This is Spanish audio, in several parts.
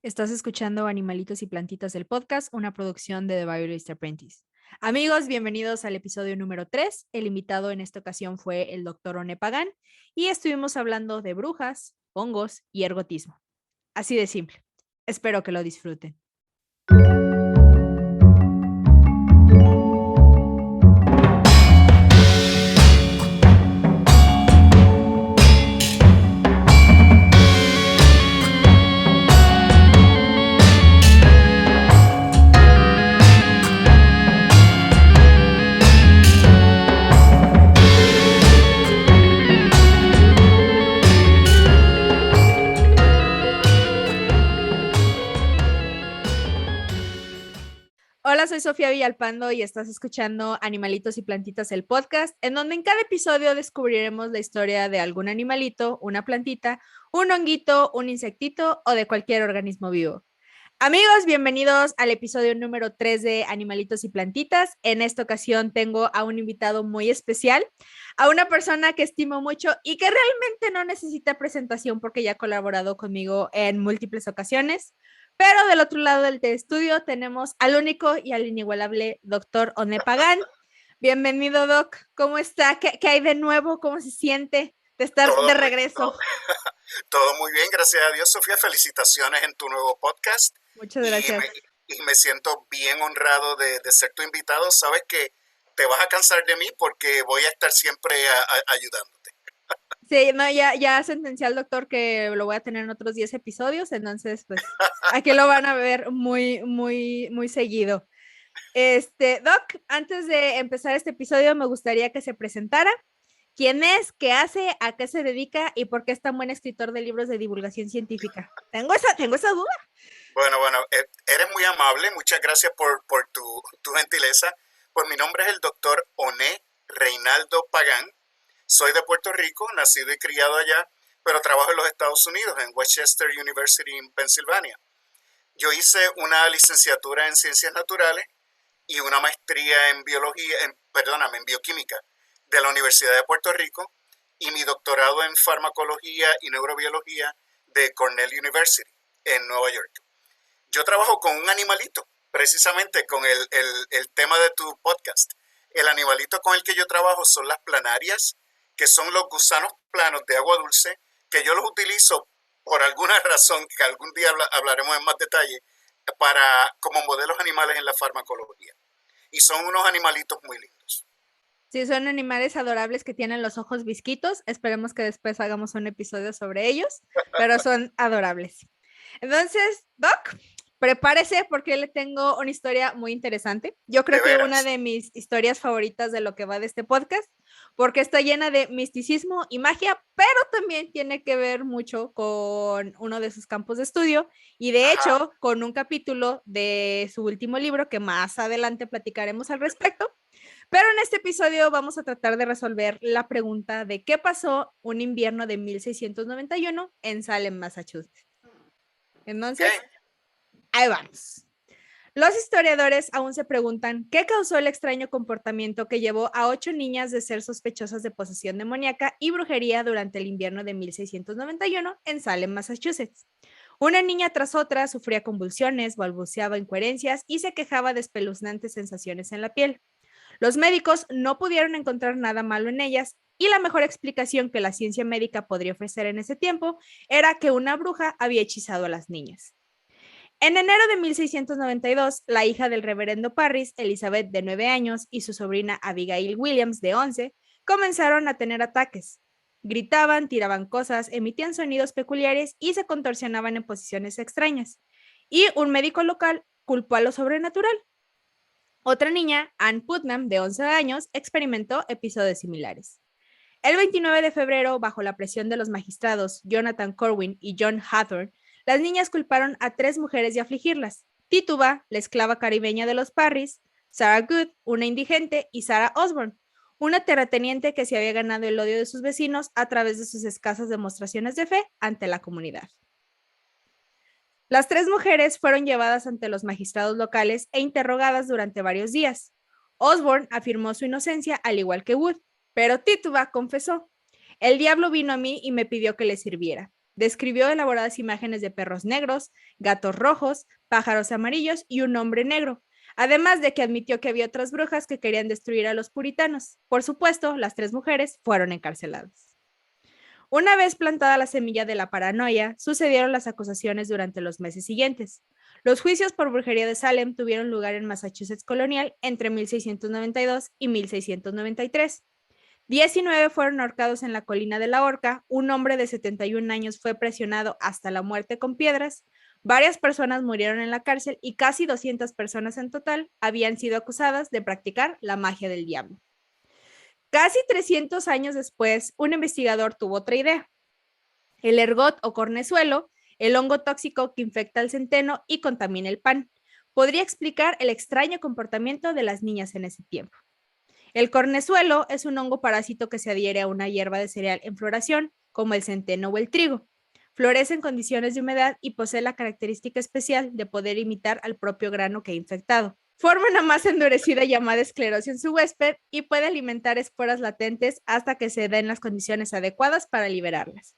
Estás escuchando Animalitos y Plantitas del podcast, una producción de The Biologist Apprentice. Amigos, bienvenidos al episodio número 3. El invitado en esta ocasión fue el doctor One Pagan y estuvimos hablando de brujas, hongos y ergotismo. Así de simple. Espero que lo disfruten. Hola, soy Sofía Villalpando y estás escuchando Animalitos y Plantitas, el podcast, en donde en cada episodio descubriremos la historia de algún animalito, una plantita, un honguito, un insectito o de cualquier organismo vivo. Amigos, bienvenidos al episodio número 3 de Animalitos y Plantitas. En esta ocasión tengo a un invitado muy especial, a una persona que estimo mucho y que realmente no necesita presentación porque ya ha colaborado conmigo en múltiples ocasiones. Pero del otro lado del estudio tenemos al único y al inigualable doctor One Pagan. Bienvenido, Doc. ¿Cómo está? ¿Qué hay de nuevo? ¿Cómo se siente de estar de regreso? Todo muy bien, gracias a Dios, Sofía. Felicitaciones en tu nuevo podcast. Muchas gracias. Y me siento bien honrado de ser tu invitado. Sabes que te vas a cansar de mí porque voy a estar siempre ayudándote. Sí, no, ya sentencié al doctor que lo voy a tener en otros 10 episodios, entonces pues aquí lo van a ver muy seguido. Doc, antes de empezar este episodio me gustaría que se presentara. ¿Quién es? ¿Qué hace? ¿A qué se dedica? ¿Y por qué es tan buen escritor de libros de divulgación científica? Tengo esa duda. Bueno, eres muy amable. Muchas gracias por tu gentileza. Pues mi nombre es el doctor One Reinaldo Pagan. Soy de Puerto Rico, nacido y criado allá, pero trabajo en los Estados Unidos, en Westchester University en Pensilvania. Yo hice una licenciatura en Ciencias Naturales y una maestría en en bioquímica de la Universidad de Puerto Rico y mi doctorado en farmacología y neurobiología de Cornell University en Nueva York. Yo trabajo con un animalito, precisamente con el tema de tu podcast. El animalito con el que yo trabajo son las planarias, que son los gusanos planos de agua dulce, que yo los utilizo por alguna razón que algún día hablaremos en más detalle, como modelos animales en la farmacología. Y son unos animalitos muy lindos. Sí, son animales adorables que tienen los ojos visquitos. Esperemos que después hagamos un episodio sobre ellos, pero son adorables. Entonces, Doc, prepárese porque le tengo una historia muy interesante. Yo creo que una de mis historias favoritas de lo que va de este podcast, porque está llena de misticismo y magia, pero también tiene que ver mucho con uno de sus campos de estudio y de hecho con un capítulo de su último libro que más adelante platicaremos al respecto. Pero en este episodio vamos a tratar de resolver la pregunta de qué pasó un invierno de 1691 en Salem, Massachusetts. Entonces, ahí vamos. Los historiadores aún se preguntan qué causó el extraño comportamiento que llevó a 8 niñas de ser sospechosas de posesión demoníaca y brujería durante el invierno de 1691 en Salem, Massachusetts. Una niña tras otra sufría convulsiones, balbuceaba incoherencias y se quejaba de espeluznantes sensaciones en la piel. Los médicos no pudieron encontrar nada malo en ellas y la mejor explicación que la ciencia médica podría ofrecer en ese tiempo era que una bruja había hechizado a las niñas. En enero de 1692, la hija del reverendo Parris, Elizabeth, de 9 años, y su sobrina Abigail Williams, de 11, comenzaron a tener ataques. Gritaban, tiraban cosas, emitían sonidos peculiares y se contorsionaban en posiciones extrañas. Y un médico local culpó a lo sobrenatural. Otra niña, Anne Putnam, de 11 años, experimentó episodios similares. El 29 de febrero, bajo la presión de los magistrados Jonathan Corwin y John Hathorne, las niñas culparon a 3 mujeres de afligirlas: Tituba, la esclava caribeña de los Parris; Sarah Good, una indigente; y Sarah Osborne, una terrateniente que se había ganado el odio de sus vecinos a través de sus escasas demostraciones de fe ante la comunidad. Las 3 mujeres fueron llevadas ante los magistrados locales e interrogadas durante varios días. Osborne afirmó su inocencia, al igual que Wood, pero Tituba confesó: el diablo vino a mí y me pidió que le sirviera. Describió elaboradas imágenes de perros negros, gatos rojos, pájaros amarillos y un hombre negro, además de que admitió que había otras brujas que querían destruir a los puritanos. Por supuesto, las 3 mujeres fueron encarceladas. Una vez plantada la semilla de la paranoia, sucedieron las acusaciones durante los meses siguientes. Los juicios por brujería de Salem tuvieron lugar en Massachusetts colonial entre 1692 y 1693. 19 fueron ahorcados en la colina de la Horca, un hombre de 71 años fue presionado hasta la muerte con piedras, varias personas murieron en la cárcel y casi 200 personas en total habían sido acusadas de practicar la magia del diablo. Casi 300 años después, un investigador tuvo otra idea. El ergot o cornezuelo, el hongo tóxico que infecta el centeno y contamina el pan, podría explicar el extraño comportamiento de las niñas en ese tiempo. El cornezuelo es un hongo parásito que se adhiere a una hierba de cereal en floración, como el centeno o el trigo. Florece en condiciones de humedad y posee la característica especial de poder imitar al propio grano que ha infectado. Forma una masa endurecida llamada esclerosis en su huésped y puede alimentar esporas latentes hasta que se den las condiciones adecuadas para liberarlas.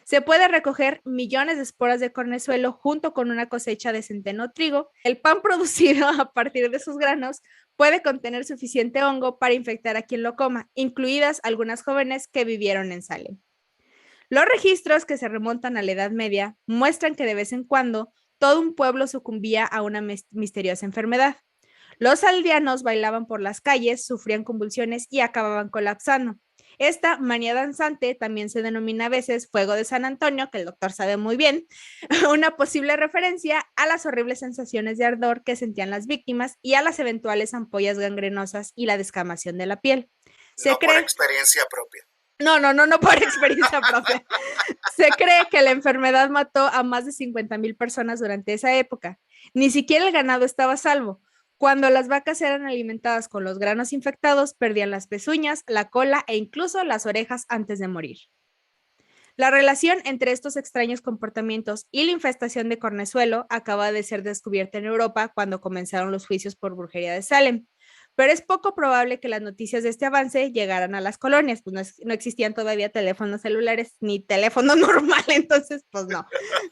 Se puede recoger millones de esporas de cornezuelo junto con una cosecha de centeno o trigo. El pan producido a partir de sus granos puede contener suficiente hongo para infectar a quien lo coma, incluidas algunas jóvenes que vivieron en Salem. Los registros que se remontan a la Edad Media muestran que de vez en cuando todo un pueblo sucumbía a una misteriosa enfermedad. Los aldeanos bailaban por las calles, sufrían convulsiones y acababan colapsando. Esta manía danzante también se denomina a veces fuego de San Antonio, que el doctor sabe muy bien, una posible referencia a las horribles sensaciones de ardor que sentían las víctimas y a las eventuales ampollas gangrenosas y la descamación de la piel. No por experiencia propia. No por experiencia propia. Se cree que la enfermedad mató a más de 50,000 personas durante esa época. Ni siquiera el ganado estaba a salvo. Cuando las vacas eran alimentadas con los granos infectados, perdían las pezuñas, la cola e incluso las orejas antes de morir. La relación entre estos extraños comportamientos y la infestación de cornezuelo acaba de ser descubierta en Europa cuando comenzaron los juicios por brujería de Salem. Pero es poco probable que las noticias de este avance llegaran a las colonias, pues no existían todavía teléfonos celulares ni teléfono normal, entonces pues no.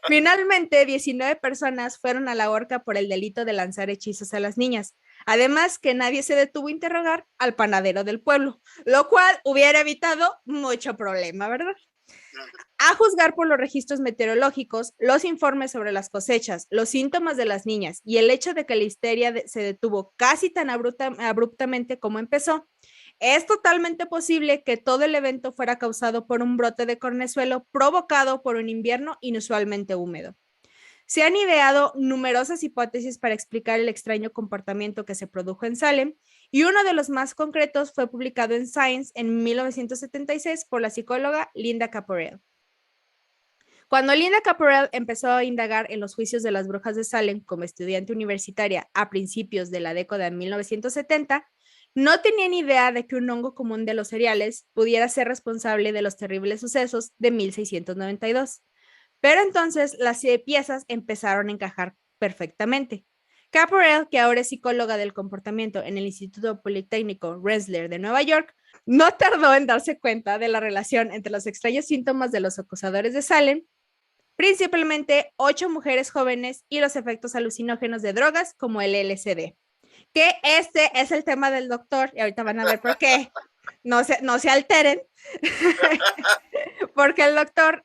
Finalmente, 19 personas fueron a la horca por el delito de lanzar hechizos a las niñas. Además, que nadie se detuvo a interrogar al panadero del pueblo, lo cual hubiera evitado mucho problema, ¿verdad? A juzgar por los registros meteorológicos, los informes sobre las cosechas, los síntomas de las niñas y el hecho de que la histeria se detuvo casi tan abruptamente como empezó, es totalmente posible que todo el evento fuera causado por un brote de cornezuelo provocado por un invierno inusualmente húmedo. Se han ideado numerosas hipótesis para explicar el extraño comportamiento que se produjo en Salem y uno de los más concretos fue publicado en Science en 1976 por la psicóloga Linda Caporell. Cuando Linda Caporell empezó a indagar en los juicios de las brujas de Salem como estudiante universitaria a principios de la década de 1970, no tenía ni idea de que un hongo común de los cereales pudiera ser responsable de los terribles sucesos de 1692. Pero entonces las piezas empezaron a encajar perfectamente. Caporell, que ahora es psicóloga del comportamiento en el Instituto Politécnico Rensselaer de Nueva York, no tardó en darse cuenta de la relación entre los extraños síntomas de los acusadores de Salem, principalmente 8 mujeres jóvenes y los efectos alucinógenos de drogas como el LSD. Que este es el tema del doctor y ahorita van a ver por qué. No se alteren, porque el doctor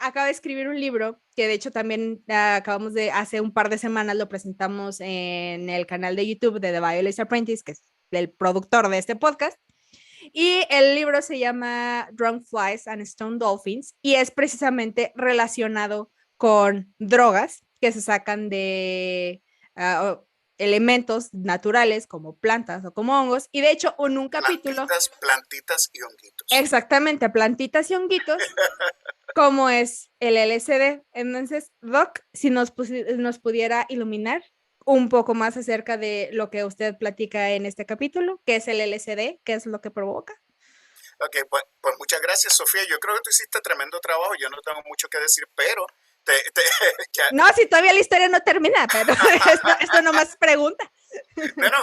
acaba de escribir un libro que de hecho también acabamos de, hace un par de semanas lo presentamos en el canal de YouTube de The Violet Apprentice, que es el productor de este podcast. Y el libro se llama Drunk Flies and Stone Dolphins y es precisamente relacionado con drogas que se sacan de elementos naturales como plantas o como hongos. Y de hecho, en un capítulo... Plantitas y honguitos. Exactamente, plantitas y honguitos, como es el LSD. Entonces, Doc, si nos pudiera iluminar un poco más acerca de lo que usted platica en este capítulo, qué es el LSD, qué es lo que provoca. Ok, pues muchas gracias, Sofía. Yo creo que tú hiciste tremendo trabajo. Yo no tengo mucho que decir, pero... No, si todavía la historia no termina, pero esto nomás pregunta. Bueno,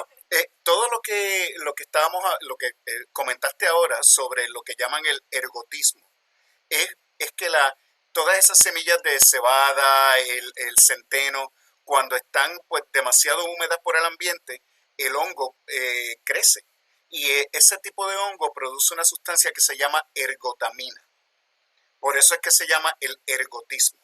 todo lo que comentaste ahora sobre lo que llaman el ergotismo, es que todas esas semillas de cebada, el centeno, cuando están pues demasiado húmedas por el ambiente, el hongo crece. Y ese tipo de hongo produce una sustancia que se llama ergotamina. Por eso es que se llama el ergotismo.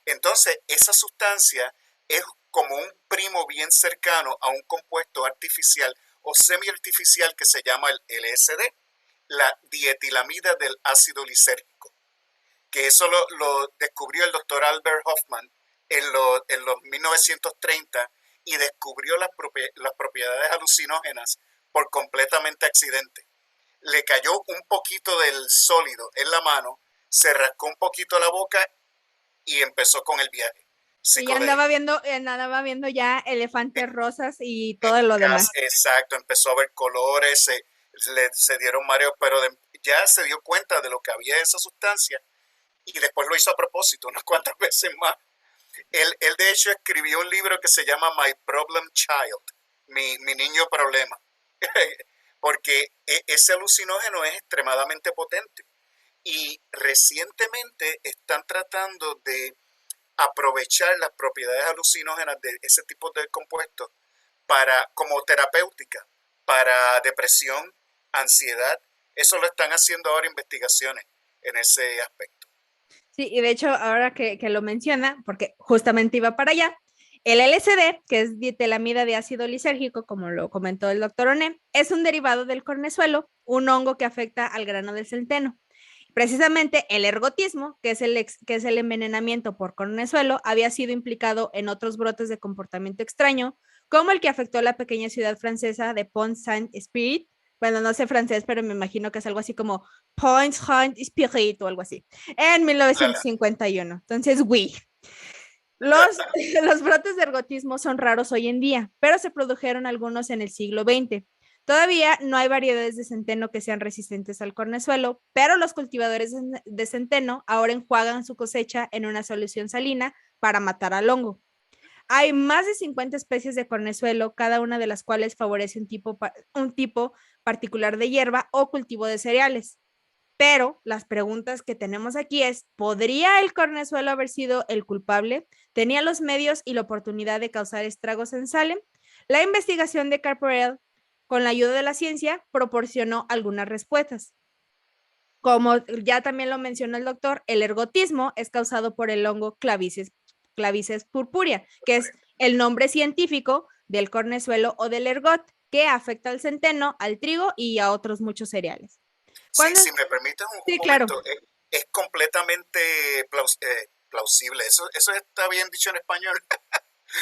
Entonces, esa sustancia es como un primo bien cercano a un compuesto artificial o semi-artificial que se llama el LSD, la dietilamida del ácido lisérgico, que eso lo descubrió el doctor Albert Hoffman en los 1930 y descubrió las propiedades alucinógenas por completamente accidente. Le cayó un poquito del sólido en la mano, se rascó un poquito la boca y empezó con el viaje. Y andaba viendo ya elefantes rosas y todo lo demás. Exacto, empezó a ver colores, se dieron mareos, pero ya se dio cuenta de lo que había en esa sustancia y después lo hizo a propósito unas cuantas veces más. Él de hecho escribió un libro que se llama My Problem Child, mi niño problema, porque ese alucinógeno es extremadamente potente y recientemente están tratando de aprovechar las propiedades alucinógenas de ese tipo de compuestos como terapéutica para depresión, ansiedad. Eso lo están haciendo ahora investigaciones en ese aspecto. Sí, y de hecho, ahora que lo menciona, porque justamente iba para allá, el LSD, que es dietelamida de ácido lisérgico, como lo comentó el doctor Oné, es un derivado del cornezuelo, un hongo que afecta al grano del centeno. Precisamente el ergotismo, que es el envenenamiento por cornezuelo, había sido implicado en otros brotes de comportamiento extraño, como el que afectó a la pequeña ciudad francesa de Pont-Saint-Esprit. Bueno, no sé francés, pero me imagino que es algo así como Pont-Saint-Esprit o algo así, en 1951. Entonces, oui. Los brotes de ergotismo son raros hoy en día, pero se produjeron algunos en el siglo XX. Todavía no hay variedades de centeno que sean resistentes al cornezuelo, pero los cultivadores de centeno ahora enjuagan su cosecha en una solución salina para matar al hongo. Hay más de 50 especies de cornezuelo, cada una de las cuales favorece un tipo particular de hierba o cultivo de cereales. Pero las preguntas que tenemos aquí es, ¿podría el cornezuelo haber sido el culpable? ¿Tenía los medios y la oportunidad de causar estragos en Salem? La investigación de Carparell, con la ayuda de la ciencia, proporcionó algunas respuestas. Como ya también lo mencionó el doctor, el ergotismo es causado por el hongo clavices purpurea, que es el nombre científico del cornezuelo o del ergot, que afecta al centeno, al trigo y a otros muchos cereales. Sí, si me permites un momento, claro. Es completamente plausible. Eso está bien dicho en español.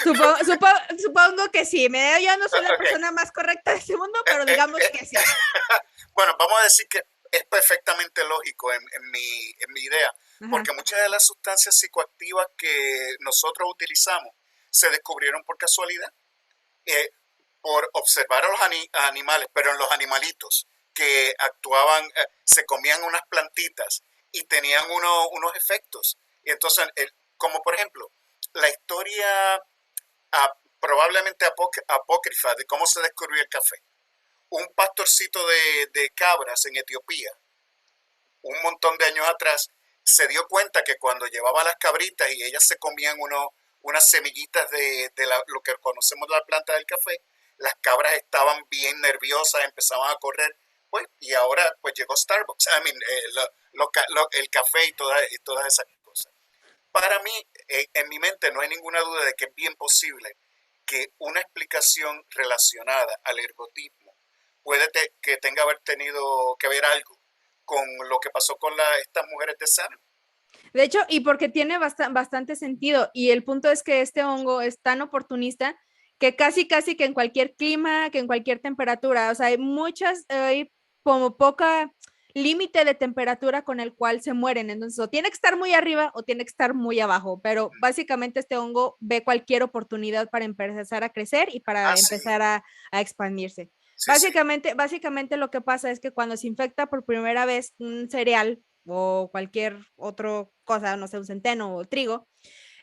Supongo que sí. Yo no soy la persona más correcta de este mundo, pero digamos que sí. Bueno, vamos a decir que es perfectamente lógico en mi idea, porque muchas de las sustancias psicoactivas que nosotros utilizamos se descubrieron por casualidad, por observar a los animales, pero en los animalitos que actuaban, se comían unas plantitas y tenían unos efectos. Y entonces, como por ejemplo, la historia probablemente apócrifa de cómo se descubrió el café. Un pastorcito de cabras en Etiopía, un montón de años atrás, se dio cuenta que cuando llevaba las cabritas y ellas se comían unas semillitas de lo que conocemos de la planta del café, las cabras estaban bien nerviosas, empezaban a correr, pues, y ahora pues llegó Starbucks, el café y todas esas cosas. Para mí, en mi mente no hay ninguna duda de que es bien posible que una explicación relacionada al ergotismo puede que tenga tenido que ver algo con lo que pasó con estas mujeres de Salem. De hecho, y porque tiene bastante sentido, y el punto es que este hongo es tan oportunista que casi que en cualquier clima, que en cualquier temperatura, o sea, hay como poca límite de temperatura con el cual se mueren, entonces o tiene que estar muy arriba o tiene que estar muy abajo, pero básicamente este hongo ve cualquier oportunidad para empezar a crecer y para empezar a expandirse. Sí, básicamente lo que pasa es que cuando se infecta por primera vez un cereal o cualquier otra cosa, no sé, un centeno o trigo,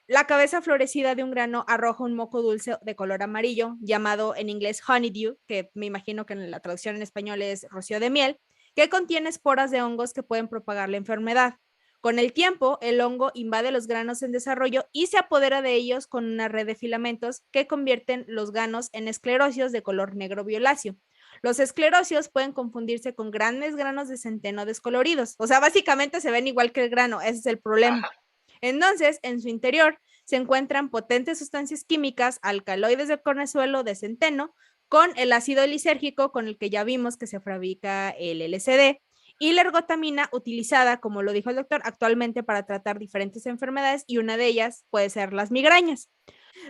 la cabeza florecida de un grano arroja un moco dulce de color amarillo, llamado en inglés honeydew, que me imagino que en la traducción en español es rocío de miel, que contiene esporas de hongos que pueden propagar la enfermedad. Con el tiempo, el hongo invade los granos en desarrollo y se apodera de ellos con una red de filamentos que convierten los ganos en esclerosios de color negro violáceo. Los esclerosios pueden confundirse con grandes granos de centeno descoloridos. O sea, básicamente se ven igual que el grano, ese es el problema. Ajá. Entonces, en su interior se encuentran potentes sustancias químicas, alcaloides de cornezuelo de centeno, con el ácido lisérgico con el que ya vimos que se fabrica el LSD, y la ergotamina utilizada, como lo dijo el doctor, actualmente para tratar diferentes enfermedades, y una de ellas puede ser las migrañas.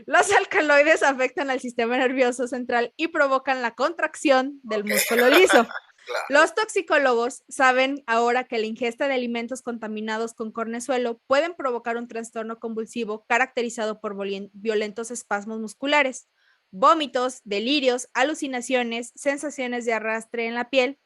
Los alcaloides afectan al sistema nervioso central y provocan la contracción del Ok. músculo liso. Claro. Los toxicólogos saben ahora que la ingesta de alimentos contaminados con cornezuelo pueden provocar un trastorno convulsivo caracterizado por violentos espasmos musculares, vómitos, delirios, alucinaciones, sensaciones de arrastre en la piel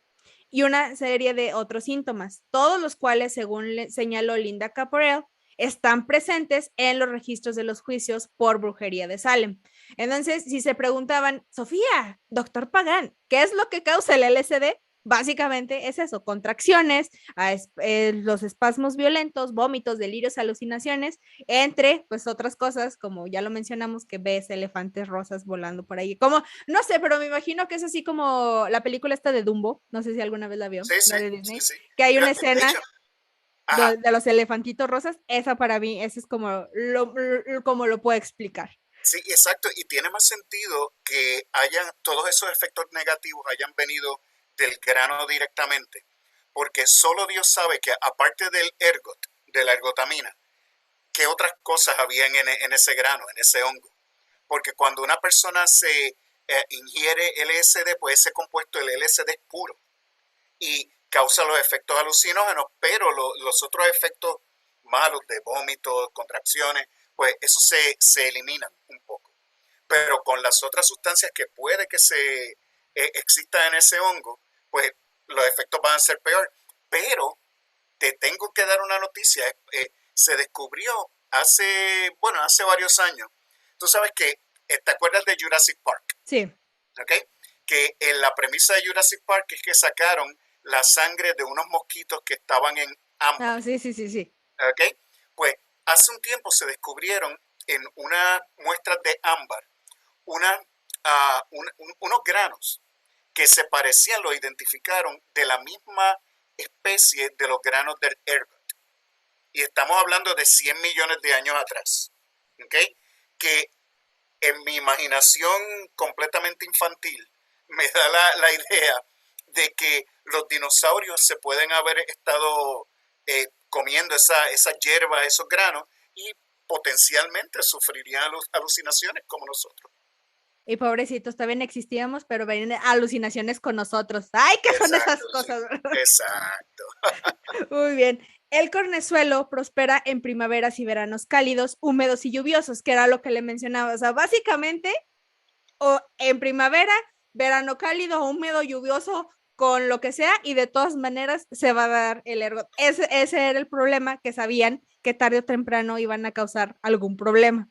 y una serie de otros síntomas, todos los cuales, según señaló Linda Caporel, están presentes en los registros de los juicios por brujería de Salem. Entonces, si se preguntaban, Sofía, doctor Pagán, ¿qué es lo que causa el LSD? Básicamente es eso, contracciones, los espasmos violentos, vómitos, delirios, alucinaciones, entre pues otras cosas, como ya lo mencionamos, que ves elefantes rosas volando por ahí. Como, no sé, pero me imagino que es así como la película esta de Dumbo, no sé si alguna vez la vio, Sí, sí, la de sí, Disney, sí. que hay Yo, una de escena hecho, ajá. de los elefantitos rosas, esa para mí, ese es como lo puedo explicar. Sí, exacto. Y tiene más sentido que hayan todos esos efectos negativos hayan venido del grano directamente, porque solo Dios sabe que aparte del ergot, de la ergotamina, qué otras cosas habían en ese grano, en ese hongo. Porque cuando una persona se ingiere LSD, pues ese compuesto, el LSD es puro y causa los efectos alucinógenos, pero los otros efectos malos de vómitos, contracciones, pues eso se eliminan un poco. Pero con las otras sustancias que puede que se existan en ese hongo, pues los efectos van a ser peor. Pero te tengo que dar una noticia. Se descubrió hace varios años. Tú sabes que, ¿te acuerdas de Jurassic Park? Sí. ¿Ok? Que la premisa de Jurassic Park es que sacaron la sangre de unos mosquitos que estaban en ámbar. Ah, sí, sí, sí, sí. ¿Ok? Pues hace un tiempo se descubrieron en unas muestras de ámbar unos granos que se parecían, lo identificaron de la misma especie de los granos del ergot. Y estamos hablando de 100 millones de años atrás. ¿Ok? Que en mi imaginación completamente infantil me da la idea de que los dinosaurios se pueden haber estado comiendo esa hierba, esos granos, y potencialmente sufrirían alucinaciones como nosotros. Y pobrecitos, también existíamos, pero ven alucinaciones con nosotros. ¡Ay, qué son esas Exacto, sí. cosas! Exacto. Muy bien. El cornezuelo prospera en primaveras y veranos cálidos, húmedos y lluviosos, que era lo que le mencionaba. O sea, básicamente, o en primavera, verano cálido, húmedo, lluvioso, con lo que sea, y de todas maneras se va a dar el ergot. Ese era el problema, que sabían que tarde o temprano iban a causar algún problema.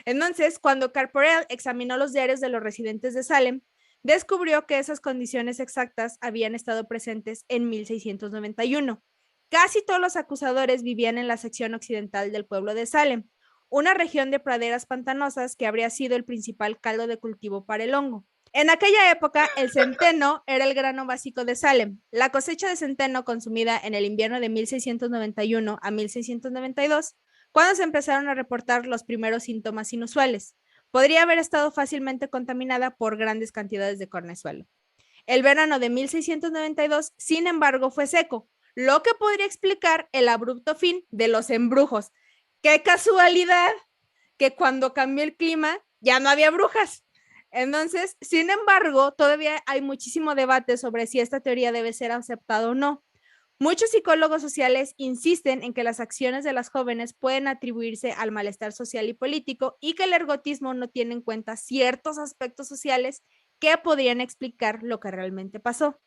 Entonces, cuando Carporel examinó los diarios de los residentes de Salem, descubrió que esas condiciones exactas habían estado presentes en 1691. Casi todos los acusadores vivían en la sección occidental del pueblo de Salem, una región de praderas pantanosas que habría sido el principal caldo de cultivo para el hongo. En aquella época, el centeno era el grano básico de Salem. La cosecha de centeno consumida en el invierno de 1691 a 1692, cuando se empezaron a reportar los primeros síntomas inusuales. Podría haber estado fácilmente contaminada por grandes cantidades de cornezuelo. El verano de 1692, sin embargo, fue seco, lo que podría explicar el abrupto fin de los embrujos. ¡Qué casualidad! Que cuando cambió el clima ya no había brujas. Entonces, sin embargo, todavía hay muchísimo debate sobre si esta teoría debe ser aceptada o no. Muchos psicólogos sociales insisten en que las acciones de las jóvenes pueden atribuirse al malestar social y político y que el ergotismo no tiene en cuenta ciertos aspectos sociales que podrían explicar lo que realmente pasó.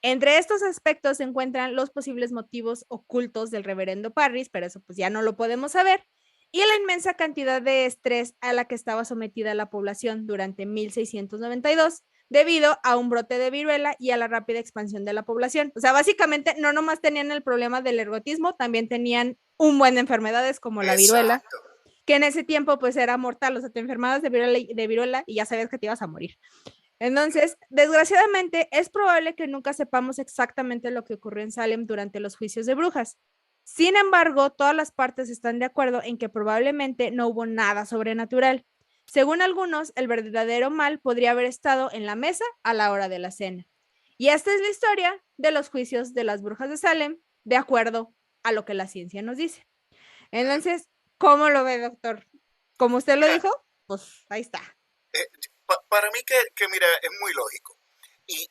Entre estos aspectos se encuentran los posibles motivos ocultos del reverendo Parris, pero eso pues ya no lo podemos saber, y la inmensa cantidad de estrés a la que estaba sometida la población durante 1692, debido a un brote de viruela y a la rápida expansión de la población. O sea, básicamente no nomás tenían el problema del ergotismo, también tenían un buen de enfermedades como la viruela, Exacto. que en ese tiempo pues era mortal, o sea, te enfermabas de viruela y ya sabías que te ibas a morir. Entonces, desgraciadamente, es probable que nunca sepamos exactamente lo que ocurrió en Salem durante los juicios de brujas. Sin embargo, todas las partes están de acuerdo en que probablemente no hubo nada sobrenatural. Según algunos, el verdadero mal podría haber estado en la mesa a la hora de la cena. Y esta es la historia de los juicios de las brujas de Salem, de acuerdo a lo que la ciencia nos dice. Entonces, ¿cómo lo ve, doctor? Como usted lo Mira, dijo, pues ahí está. eh, para mí mira, es muy lógico. Y,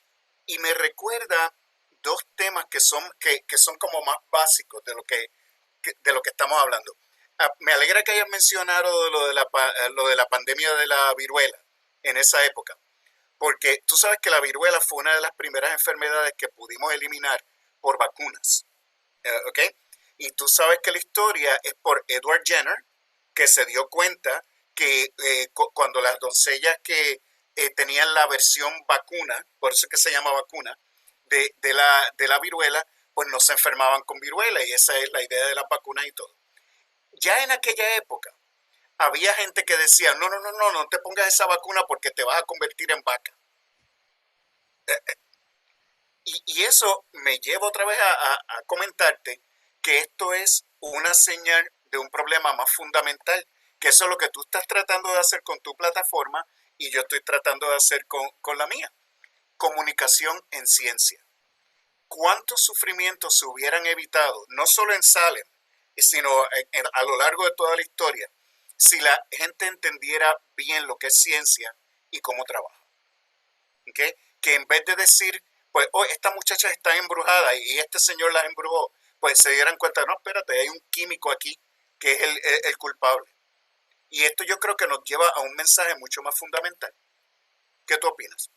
y me recuerda dos temas que son como más básicos de lo que estamos hablando. Me alegra que hayas mencionado lo de la pandemia de la viruela en esa época, porque tú sabes que la viruela fue una de las primeras enfermedades que pudimos eliminar por vacunas. ¿Ok? Y tú sabes que la historia es por Edward Jenner, que se dio cuenta que cuando las doncellas que tenían la versión vacuna, por eso es que se llama vacuna, de la viruela, pues no se enfermaban con viruela, y esa es la idea de las vacunas y todo. Ya en aquella época había gente que decía, no te pongas esa vacuna porque te vas a convertir en vaca. Y eso me lleva otra vez a comentarte que esto es una señal de un problema más fundamental, que eso es lo que tú estás tratando de hacer con tu plataforma y yo estoy tratando de hacer con la mía. Comunicación en ciencia. ¿Cuántos sufrimientos se hubieran evitado, no solo en Salem, sino a lo largo de toda la historia, si la gente entendiera bien lo que es ciencia y cómo trabaja? ¿Okay? Que en vez de decir, pues, oh, estas muchachas están embrujadas y este señor las embrujó, pues se dieran cuenta, no, espérate, hay un químico aquí que es el culpable. Y esto yo creo que nos lleva a un mensaje mucho más fundamental. ¿Qué tú opinas?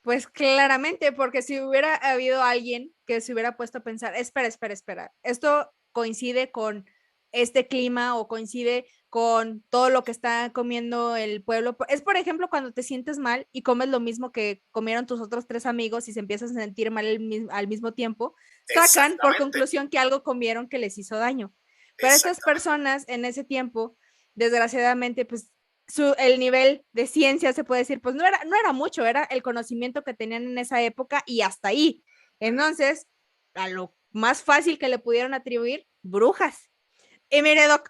Pues claramente, porque si hubiera habido alguien que se hubiera puesto a pensar, espera, esto coincide con este clima o coincide con todo lo que está comiendo el pueblo. Es, por ejemplo, cuando te sientes mal y comes lo mismo que comieron tus otros tres amigos y se empiezan a sentir mal al mismo tiempo, sacan por Exactamente, conclusión que algo comieron que les hizo daño. Pero estas exactamente. personas en ese tiempo, desgraciadamente, pues el nivel de ciencia, se puede decir, pues no era mucho, era el conocimiento que tenían en esa época y hasta ahí. Entonces, a lo más fácil que le pudieron atribuir, brujas. Y mire, Doc,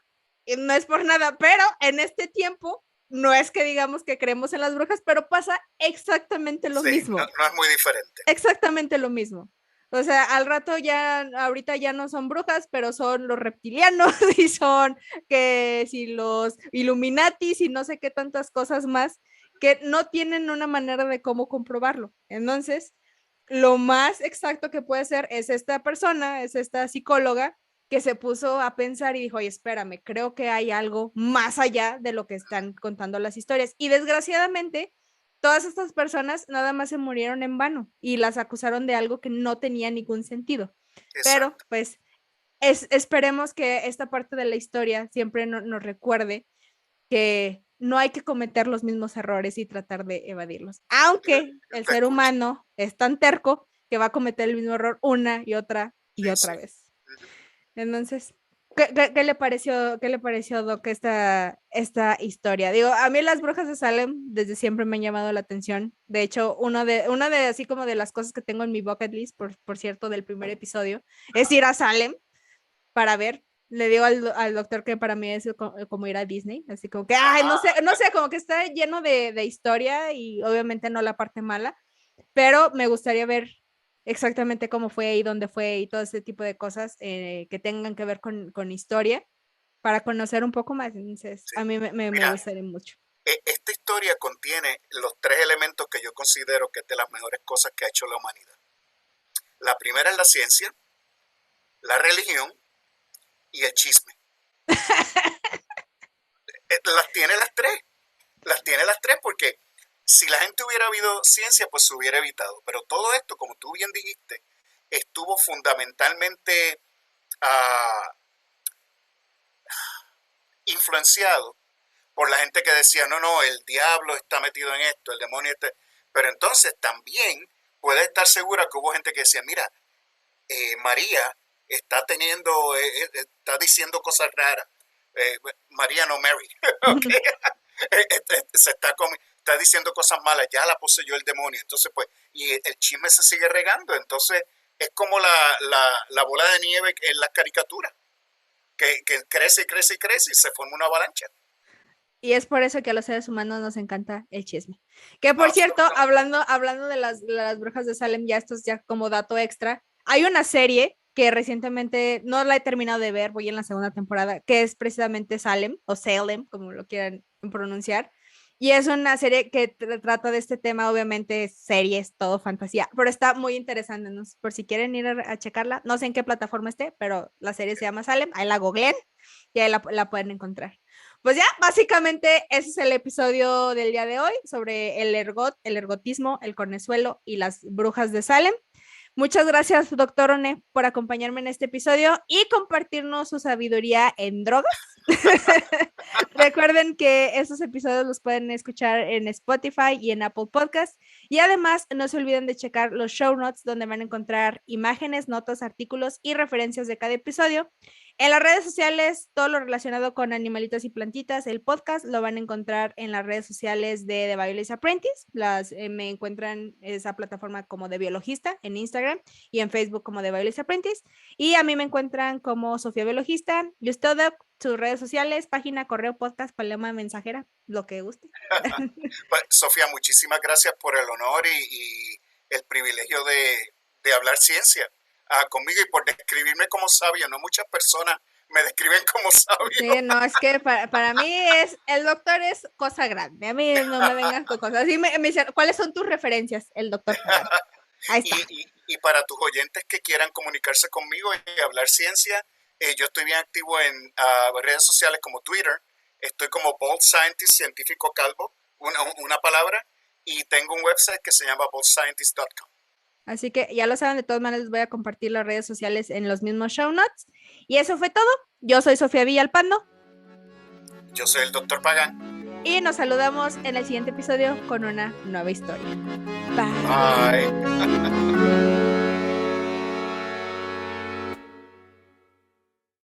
no es por nada, pero en este tiempo no es que digamos que creemos en las brujas, pero pasa exactamente lo Sí, mismo. no es muy diferente. Exactamente lo mismo. O sea, al rato ya, ahorita ya no son brujas, pero son los reptilianos y son que si los Illuminatis y no sé qué tantas cosas más que no tienen una manera de cómo comprobarlo. Entonces, lo más exacto que puede ser es esta persona, es esta psicóloga que se puso a pensar y dijo, oye, espérame, creo que hay algo más allá de lo que están contando las historias. Y desgraciadamente, todas estas personas nada más se murieron en vano y las acusaron de algo que no tenía ningún sentido. Pero Exacto. pues esperemos que esta parte de la historia siempre nos recuerde que no hay que cometer los mismos errores y tratar de evadirlos. Aunque Yo el te ser escucho. humano es tan terco que va a cometer el mismo error una y Sí, sí. otra vez. Ujú. Entonces, qué le pareció, Doc, esta historia? Digo, a mí las brujas de Salem desde siempre me han llamado la atención. De hecho, una de así como de las cosas que tengo en mi bucket list, por cierto, del primer episodio, es ir a Salem para ver. Le digo al doctor que para mí es como ir a Disney, así como que, ay, Ajá. no sé, como que está lleno de historia y obviamente no la parte mala, pero me gustaría ver exactamente cómo fue y dónde fue y todo ese tipo de cosas que tengan que ver con historia para conocer un poco más. Entonces, Sí. a mí me Mira, gustaría mucho. esta historia contiene los tres elementos que yo considero que es de las mejores cosas que ha hecho la humanidad. La primera es la ciencia, la religión y el chisme. Las tiene las tres. Las tiene las tres porque si la gente hubiera habido ciencia, pues se hubiera evitado. Pero todo esto, como tú bien dijiste, estuvo fundamentalmente uh, influenciado por la gente que decía, no, el diablo está metido en esto, el demonio está... Pero entonces también puedes estar segura que hubo gente que decía, mira, María está está diciendo cosas raras. María no Mary. Okay. Está diciendo cosas malas, ya la poseyó el demonio. Entonces, pues, y el chisme se sigue regando. Entonces, es como la bola de nieve en las caricaturas, que crece y crece y crece y se forma una avalancha. Y es por eso que a los seres humanos nos encanta el chisme. Que por cierto, hablando de las brujas de Salem, ya esto es ya como dato extra, hay una serie que recientemente no la he terminado de ver, voy en la segunda temporada, que es precisamente Salem, o Salem, como lo quieran pronunciar. Y es una serie que trata de este tema, obviamente series, todo fantasía, pero está muy interesante, ¿no? Por si quieren ir a checarla, no sé en qué plataforma esté, pero la serie se llama Salem, ahí la googleen y ahí la pueden encontrar. Pues ya, básicamente ese es el episodio del día de hoy sobre el ergotismo, el cornezuelo y las brujas de Salem. Muchas gracias, doctor One, por acompañarme en este episodio y compartirnos su sabiduría en drogas. Recuerden que estos episodios los pueden escuchar en Spotify y en Apple Podcast. Y además, no se olviden de checar los show notes, donde van a encontrar imágenes, notas, artículos y referencias de cada episodio. En las redes sociales, todo lo relacionado con animalitos y plantitas, el podcast lo van a encontrar en las redes sociales de The Biologist Apprentice. Me encuentran esa plataforma como de biologista en Instagram y en Facebook como The Biologist Apprentice. Y a mí me encuentran como Sofía Biologista. Y usted, sus redes sociales, página, correo, podcast, paloma, mensajera, lo que guste. Pues, Sofía, muchísimas gracias por el honor y el privilegio de hablar ciencia conmigo y por describirme como sabio. No muchas personas me describen como sabio. Sí, no, es que para mí el doctor es cosa grande. A mí no me vengan con cosas. Así me dicen, ¿cuáles son tus referencias? El doctor. Ahí está. Y para tus oyentes que quieran comunicarse conmigo y hablar ciencia, yo estoy bien activo en redes sociales como Twitter. Estoy como Bold Scientist, científico calvo, una palabra, y tengo un website que se llama boldscientist.com. Así que ya lo saben, de todas maneras les voy a compartir las redes sociales en los mismos show notes. Y eso fue todo. Yo soy Sofía Villalpando. Yo soy el doctor Pagán. Y nos saludamos en el siguiente episodio con una nueva historia. Bye. Bye.